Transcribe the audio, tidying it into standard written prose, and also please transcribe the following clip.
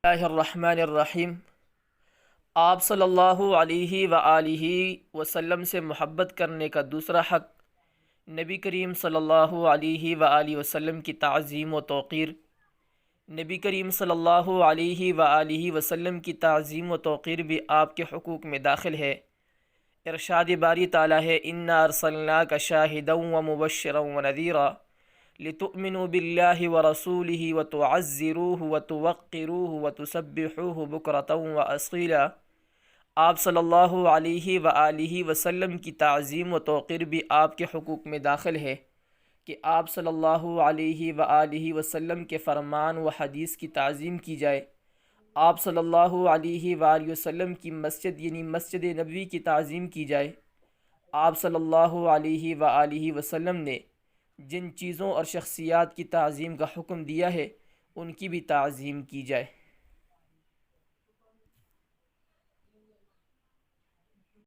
اللہ الرحمن الرحیم۔ آپ صلی اللہ علیہ وآلہ وسلم سے محبت کرنے کا دوسرا حق، نبی کریم صلی اللہ علیہ وآلہ وسلم کی تعظیم و توقیر۔ نبی کریم صلی اللہ علیہ وآلہ وسلم کی تعظیم و توقیر بھی آپ کے حقوق میں داخل ہے۔ ارشاد باری تعالیٰ ہے، اِنَّا أَرْسَلْنَاكَ شَاهِدًا وَمُبَشِّرًا وَنَذِيرًا لِتُؤْمِنُوا بِاللَّهِ وَرَسُولِهِ وَتُعَزِّرُوهُ وَتُوَقِّرُوهُ وَتُسَبِّحُوهُ بُكْرَةً وَأَصِيلًا۔ آپ صلی اللہ علیہ وآلہ وسلم کی تعظیم و توقیر بھی آپ کے حقوق میں داخل ہے کہ آپ صلی اللہ علیہ وآلہ وسلم کے فرمان و حدیث کی تعظیم کی جائے۔ آپ صلی اللہ علیہ وآلہ وسلم کی مسجد یعنی مسجد نبوی کی تعظیم کی جائے۔ آپ صلی اللہ علیہ وآلہ وسلم نے جن چیزوں اور شخصیات کی تعظیم کا حکم دیا ہے ان کی بھی تعظیم کی جائے۔